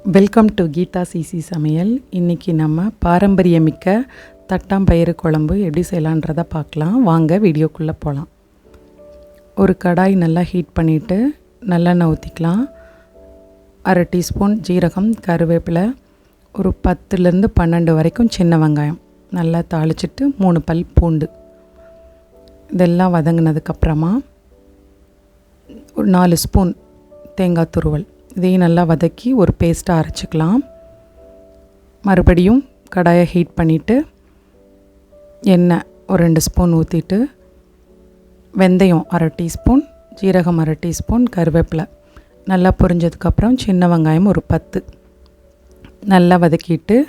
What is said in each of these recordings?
Welcome to Geetha CC சமையல். இன்றைக்கி நம்ம பாரம்பரியமிக்க தட்டாம்பயிறு குழம்பு எப்படி செய்யலான்றதை பார்க்கலாம். வாங்க வீடியோக்குள்ளே போகலாம். ஒரு கடாய் நல்லா ஹீட் பண்ணிவிட்டு நல்லெண்ணெய் ஊற்றிக்கலாம். 1/2 டீஸ்பூன் ஜீரகம், கருவேப்பிலை, ஒரு 10லேருந்து 12 வரைக்கும் சின்ன வெங்காயம் நல்லா தாளிச்சிட்டு 3 பல் பூண்டு இதெல்லாம் வதங்கினதுக்கப்புறமா ஒரு 4 ஸ்பூன் தேங்காய் துருவல் இதையும் நல்லா வதக்கி ஒரு பேஸ்ட்டாக அரைச்சிக்கலாம். மறுபடியும் கடாயை ஹீட் பண்ணிவிட்டு எண்ணெய் ஒரு 2 ஸ்பூன் ஊற்றிட்டு வெந்தயம் 1/2 டீஸ்பூன், ஜீரகம் 1/2 டீஸ்பூன், கருவேப்பிலை நல்லா பொரிஞ்சதுக்கப்புறம் சின்ன வெங்காயம் ஒரு 10 நல்லா வதக்கிட்டு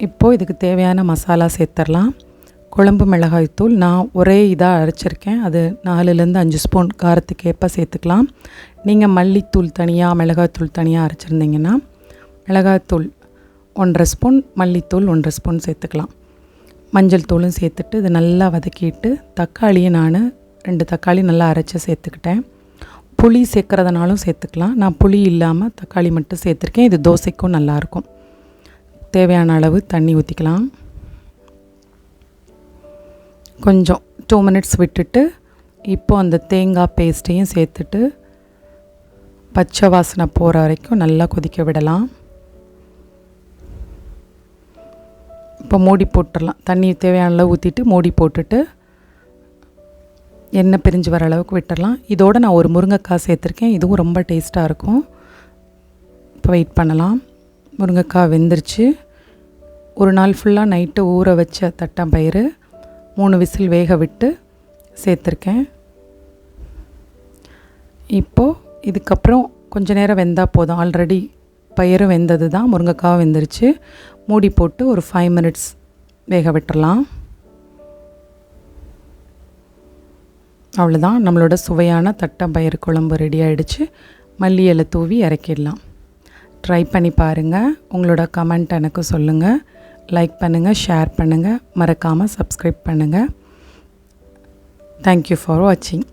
இப்போது இதுக்கு தேவையான மசாலா சேர்த்துடலாம். குழம்பு மிளகாய்த்தூள் நான் ஒரே இதாக அரைச்சிருக்கேன். அது 4லேருந்து 5 ஸ்பூன் காரத்துக்கு ஏற்ப சேர்த்துக்கலாம். நீங்கள் மல்லித்தூள் தனியாக, மிளகாய்த்தூள் தனியாக அரைச்சிருந்தீங்கன்னா மிளகாய்த்தூள் 1/2 ஸ்பூன், மல்லித்தூள் 1/2 ஸ்பூன் சேர்த்துக்கலாம். மஞ்சள் தூளும் சேர்த்துட்டு இது நல்லா வதக்கிட்டு தக்காளியை நான் 2 தக்காளி நல்லா அரைச்சி சேர்த்துக்கிட்டேன். புளி சேர்க்குறதுனாலும் சேர்த்துக்கலாம். நான் புளி இல்லாமல் தக்காளி மட்டும் சேர்த்துருக்கேன். இது தோசைக்கும் நல்லாயிருக்கும். தேவையான அளவு தண்ணி ஊற்றிக்கலாம். கொஞ்சம் 2 மினிட்ஸ் விட்டுட்டு இப்போது அந்த தேங்காய் பேஸ்ட்டையும் சேர்த்துட்டு பச்சை வாசனை போகிற வரைக்கும் நல்லா கொதிக்க விடலாம். இப்போ மூடி போட்டுடலாம். தண்ணி தேவையான அளவு ஊற்றிட்டு மூடி போட்டுட்டு எண்ணெய் பிரிஞ்சு வர அளவுக்கு விட்டுடலாம். இதோடு நான் ஒரு முருங்கைக்காய் சேர்த்துருக்கேன். இதுவும் ரொம்ப டேஸ்ட்டாக இருக்கும். இப்போ வெயிட் பண்ணலாம். முருங்கைக்காய் வெந்துருச்சு. ஒரு நாள் ஃபுல்லாக நைட்டு ஊற வச்ச தட்டாம்பயிறு 3 விசில் வேக விட்டு சேர்த்துருக்கேன். இப்போது இதுக்கப்புறம் கொஞ்சம் நேரம் வெந்தால் போதும். ஆல்ரெடி பயிறு வெந்தது தான், முருங்கைக்காய் வெந்துருச்சு. மூடி போட்டு ஒரு 5 மினிட்ஸ் வேக விட்டுடலாம். அவ்வளோதான், நம்மளோட சுவையான தட்டாம்பயிறு குழம்பு ரெடி ஆகிடுச்சு. மல்லி இலை தூவி இறக்கிடலாம். ட்ரை பண்ணி பாருங்கள். உங்களோட கமெண்ட் எனக்கு சொல்லுங்கள். லைக் பண்ணுங்கள், ஷேர் பண்ணுங்கள், மறக்காமல் சப்ஸ்கிரைப் பண்ணுங்கள். தேங்க்யூ ஃபார் வாட்சிங்.